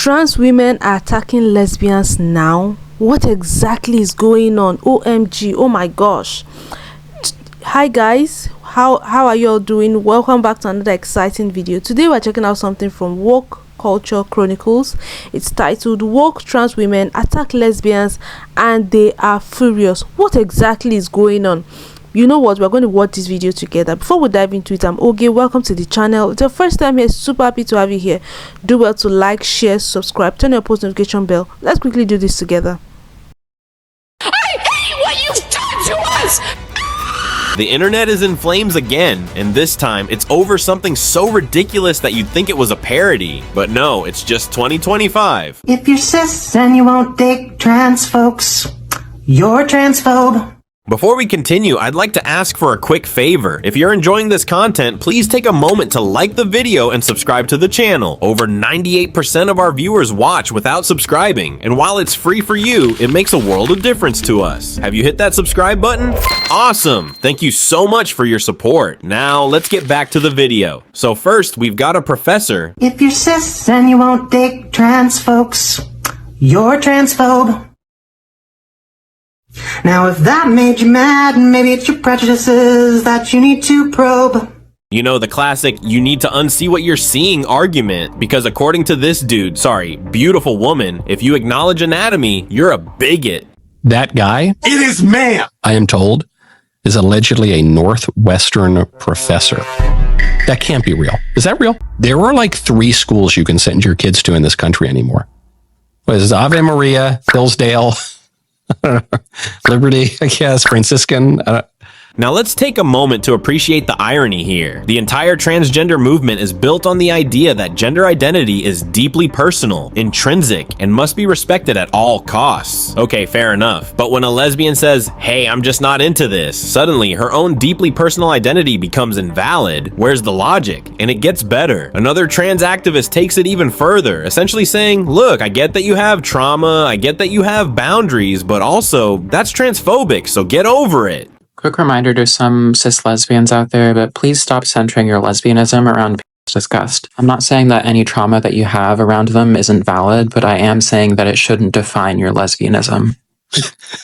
Trans women are attacking lesbians now. What exactly is going on? OMG, oh my gosh. Hi guys, how are you all doing? Welcome back to another exciting video. Today we're checking out something from Woke Culture Chronicles. It's titled Woke Trans Women Attack Lesbians and They Are Furious. What exactly is going on? You know what, we're going to watch this video together. Before we dive into it, I'm Oge. Welcome to the channel. It's your first time here, super happy to have you here. Do well to like, share, subscribe, turn your post notification bell. Let's quickly do this together. I hate what you've done to us! The internet is in flames again, and this time it's over something so ridiculous that you'd think it was a parody. But no, it's just 2025. If you're cis and you won't date trans folks, you're transphobe. Before we continue, I'd like to ask for a quick favor. If you're enjoying this content, please take a moment to like the video and subscribe to the channel. Over 98% of our viewers watch without subscribing, and while it's free for you, it makes a world of difference to us. Have you hit that subscribe button? Awesome! Thank you so much for your support. Now, let's get back to the video. So first, we've got a professor. If you're cis and you won't date trans folks, you're transphobe. Now if that made you mad, maybe it's your prejudices that you need to probe. You know, the classic, you need to unsee what you're seeing argument, because according to this dude, beautiful woman, if you acknowledge anatomy, you're a bigot. That guy, It is man! I am told, is allegedly a Northwestern professor. That can't be real. Is that real? There are like 3 schools you can send your kids to in this country anymore. What is it? Ave Maria, Hillsdale, Liberty, I guess, Franciscan. Now let's take a moment to appreciate the irony here. The entire transgender movement is built on the idea that gender identity is deeply personal, intrinsic, and must be respected at all costs. Okay, fair enough. But when a lesbian says, hey, I'm just not into this, suddenly her own deeply personal identity becomes invalid. Where's the logic? And it gets better. Another trans activist takes it even further, essentially saying, look, I get that you have trauma, I get that you have boundaries, but also, that's transphobic, so get over it. Quick reminder to some cis lesbians out there, but please stop centering your lesbianism around disgust. I'm not saying that any trauma that you have around them isn't valid, but I am saying that it shouldn't define your lesbianism.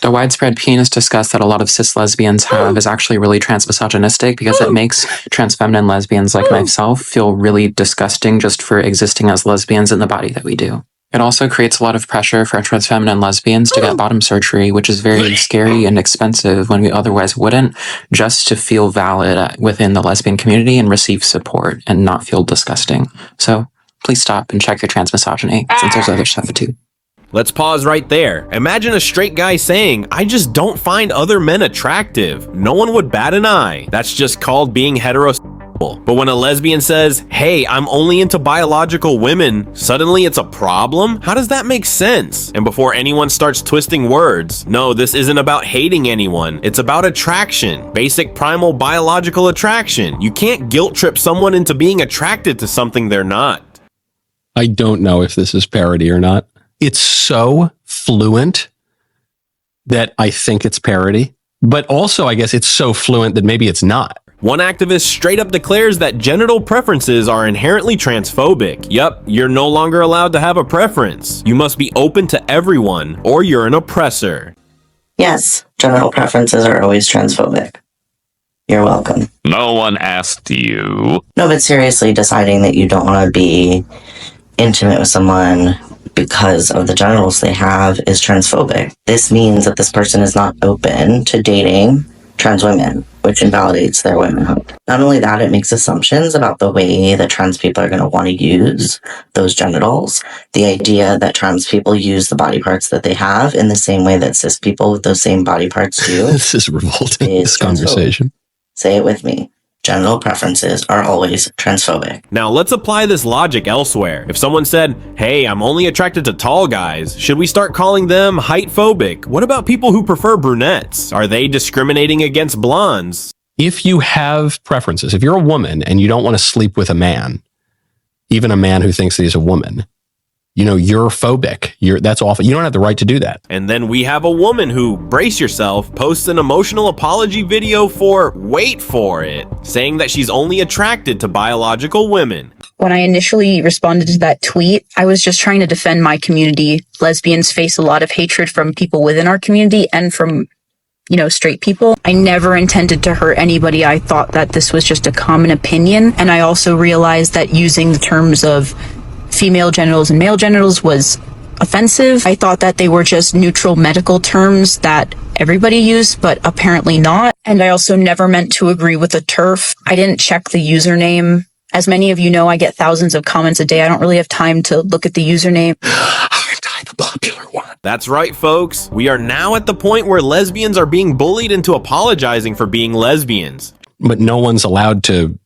The widespread penis disgust that a lot of cis lesbians have is actually really transmisogynistic because it makes trans feminine lesbians like myself feel really disgusting just for existing as lesbians in the body that we do. It also creates a lot of pressure for trans feminine lesbians to get bottom surgery, which is very scary and expensive when we otherwise wouldn't, just to feel valid within the lesbian community and receive support and not feel disgusting. So please stop and check your trans misogyny, since there's other stuff too. Let's pause right there. Imagine a straight guy saying, I just don't find other men attractive. No one would bat an eye. That's just called being heterosexual. But when a lesbian says, hey, I'm only into biological women, suddenly it's a problem? How does that make sense? And before anyone starts twisting words, no, this isn't about hating anyone. It's about attraction, basic primal biological attraction. You can't guilt trip someone into being attracted to something they're not. I don't know if this is parody or not. It's so fluent that I think it's parody, but also I guess it's so fluent that maybe it's not. One activist straight up declares that genital preferences are inherently transphobic. Yup, you're no longer allowed to have a preference. You must be open to everyone, or you're an oppressor. Yes, genital preferences are always transphobic. You're welcome. No one asked you. No, but seriously, deciding that you don't want to be intimate with someone because of the genitals they have is transphobic. This means that this person is not open to dating trans women, which invalidates their womanhood. Not only that, it makes assumptions about the way that trans people are going to want to use those genitals. The idea that trans people use the body parts that they have in the same way that cis people with those same body parts do. This is revolting, this conversation. Say it with me. Genital preferences are always transphobic. Now let's apply this logic elsewhere. If someone said, hey, I'm only attracted to tall guys, should we start calling them height phobic? What about people who prefer brunettes? Are they discriminating against blondes? If you have preferences, if you're a woman and you don't want to sleep with a man, even a man who thinks that he's a woman, you know, you're phobic. That's awful. You don't have the right to do that. And then we have a woman who, brace yourself, posts an emotional apology video for, wait for it, saying that she's only attracted to biological women. When I initially responded to that tweet, I was just trying to defend my community. Lesbians face a lot of hatred from people within our community and from, straight people. I never intended to hurt anybody. I thought that this was just a common opinion. And I also realized that using the terms of female genitals and male genitals was offensive. I thought that they were just neutral medical terms that everybody used, but apparently not. And I also never meant to agree with the TERF. I didn't check the username. As many of you know, I get thousands of comments a day. I don't really have time to look at the username. The popular one. That's right, folks. We are now at the point where lesbians are being bullied into apologizing for being lesbians. But no one's allowed to,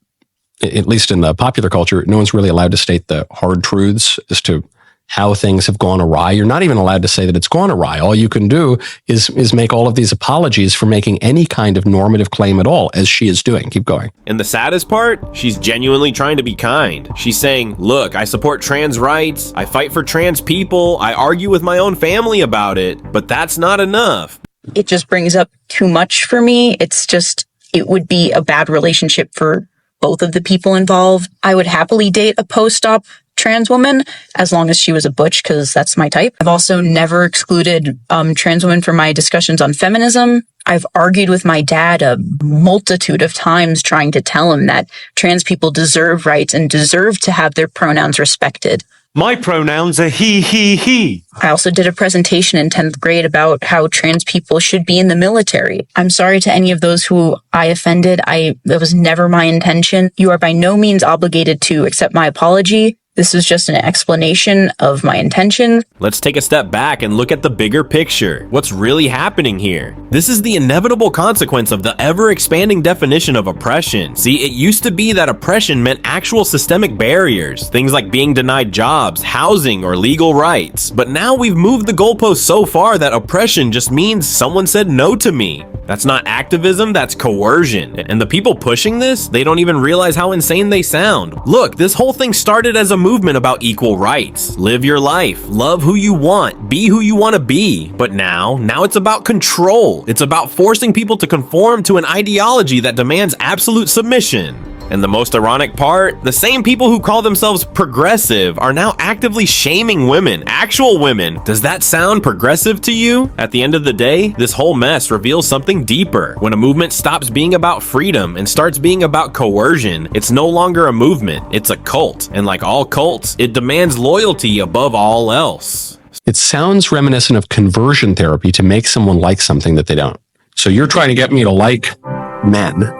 at least in the popular culture, no one's really allowed to state the hard truths as to how things have gone awry. You're not even allowed to say that it's gone awry. All you can do is make all of these apologies for making any kind of normative claim at all, as she is doing. Keep going. And the saddest part, she's genuinely trying to be kind. She's saying, look, I support trans rights, I fight for trans people, I argue with my own family about it, but that's not enough. It just brings up too much for me. It would be a bad relationship for both of the people involved. I would happily date a post-op trans woman as long as she was a butch, because that's my type. I've also never excluded trans women from my discussions on feminism. I've argued with my dad a multitude of times trying to tell him that trans people deserve rights and deserve to have their pronouns respected. My pronouns are he. I also did a presentation in 10th grade about how trans people should be in the military. I'm sorry to any of those who I offended. That was never my intention. You are by no means obligated to accept my apology. This is just an explanation of my intention. Let's take a step back and look at the bigger picture. What's really happening here? This is the inevitable consequence of the ever-expanding definition of oppression. See, it used to be that oppression meant actual systemic barriers, things like being denied jobs, housing, or legal rights. But now we've moved the goalpost so far that oppression just means someone said no to me. That's not activism, that's coercion. And the people pushing this, they don't even realize how insane they sound. Look, this whole thing started as a movement about equal rights. Live your life, love who you want, be who you want to be. But now it's about control. It's about forcing people to conform to an ideology that demands absolute submission. And the most ironic part, the same people who call themselves progressive are now actively shaming women, actual women. Does that sound progressive to you? At the end of the day, this whole mess reveals something deeper. When a movement stops being about freedom and starts being about coercion, it's no longer a movement, it's a cult. And like all cults, it demands loyalty above all else. It sounds reminiscent of conversion therapy to make someone like something that they don't. So you're trying to get me to like men,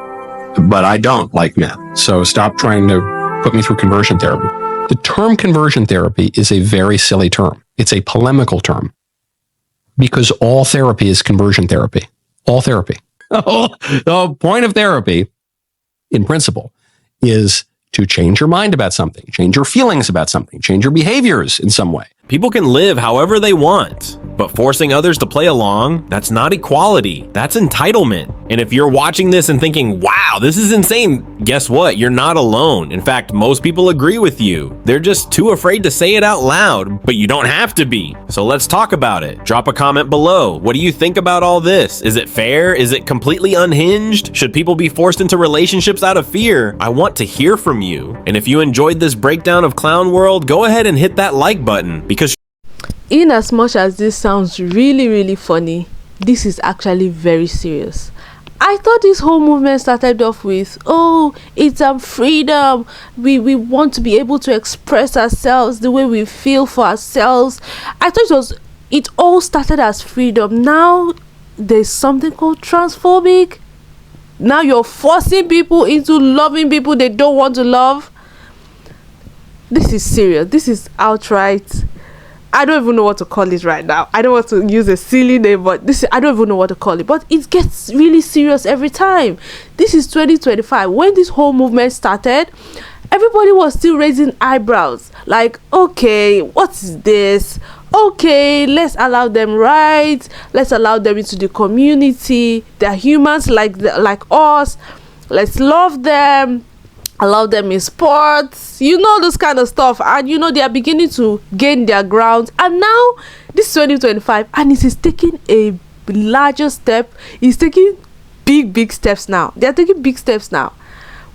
but I don't like men. So stop trying to put me through conversion therapy. The term conversion therapy is a very silly term. It's a polemical term because all therapy is conversion therapy. All therapy. The point of therapy, in principle, is to change your mind about something, change your feelings about something, change your behaviors in some way. People can live however they want, but forcing others to play along, that's not equality, that's entitlement. And if you're watching this and thinking, wow, this is insane, guess what? You're not alone. In fact, most people agree with you. They're just too afraid to say it out loud, but you don't have to be. So let's talk about it. Drop a comment below. What do you think about all this? Is it fair? Is it completely unhinged? Should people be forced into relationships out of fear? I want to hear from you. And if you enjoyed this breakdown of Clown World, go ahead and hit that like button, because in as much as this sounds really, really funny, this is actually very serious. I thought this whole movement started off with, oh, it's freedom. We want to be able to express ourselves the way we feel for ourselves. I thought it all started as freedom. Now there's something called transphobic. Now you're forcing people into loving people they don't want to love. This is serious. This is outright. I don't even know what to call it right now. I don't want to use a silly name, but I don't even know what to call it. But it gets really serious every time. This is 2025. When this whole movement started, everybody was still raising eyebrows. Like, okay, what is this? Okay, let's allow them rights. Let's allow them into the community. They're humans like us. Let's love them. Allow them in sports, this kind of stuff. And they are beginning to gain their ground. And now this is 2025, and it is taking a larger step. It's taking big steps now. They are taking big steps now.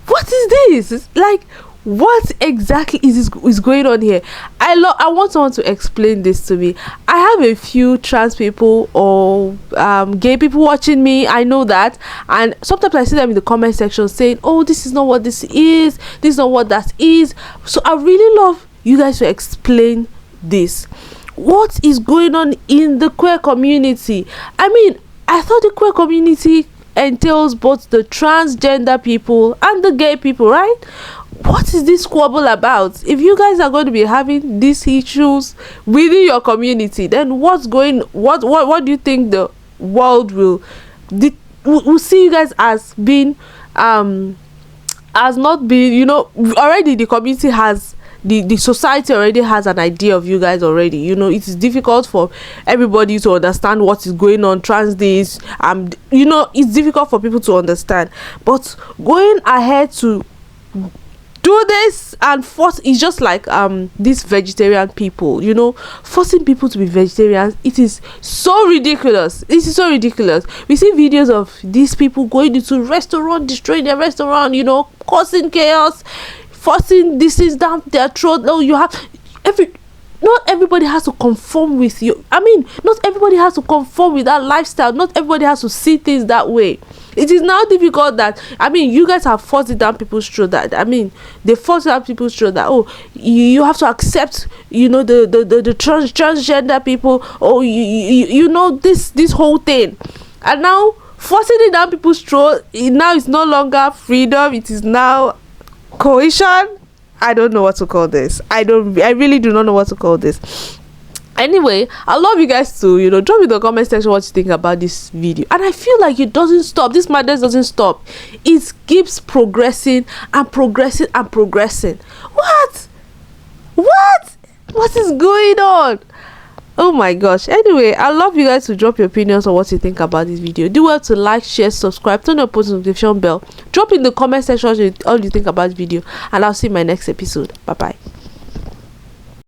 What is this? It's like, what exactly is going on here? I want someone to explain this to me. I have a few trans people or gay people watching me, I know that, and sometimes I see them in the comment section saying, oh, this is not what this is not what that is. So I really love you guys to explain this. What is going on in the queer community? I mean, I thought the queer community entails both the transgender people and the gay people, right? What is this squabble about? If you guys are going to be having these issues within your community, then what do you think the world will see you guys as being as not being, you know, already the community has the society already has an idea of you guys already. You know, it is difficult for everybody to understand what is going on. Trans days, you know, it's difficult for people to understand, but going ahead to do this and force is just like these vegetarian people, you know, forcing people to be vegetarians. It is so ridiculous. This is so ridiculous. We see videos of these people going into restaurant, destroying their restaurant, you know, causing chaos, forcing disease down their throat. No, you have not everybody has to conform with you. I mean, not everybody has to conform with that lifestyle. Not everybody has to see things that way. It is now difficult that, I mean, you guys have forced it down people's throat that, I mean, they forced it down people's throat that, oh, you have to accept, you know, the transgender people, oh, you know, this whole thing. And now forcing it down people's throat, now it's no longer freedom, it is now coercion. I don't know what to call this. I really do not know what to call this. Anyway, I love you guys to, you know, drop in the comment section what you think about this video. And I feel like it doesn't stop. This madness doesn't stop. It keeps progressing and progressing and progressing. What is going on? Oh my gosh. Anyway, I love you guys to drop your opinions on what you think about this video. Do well to like, share, subscribe, turn on post notification bell, drop in the comment section all you think about this video, and I'll see you in my next episode. Bye bye.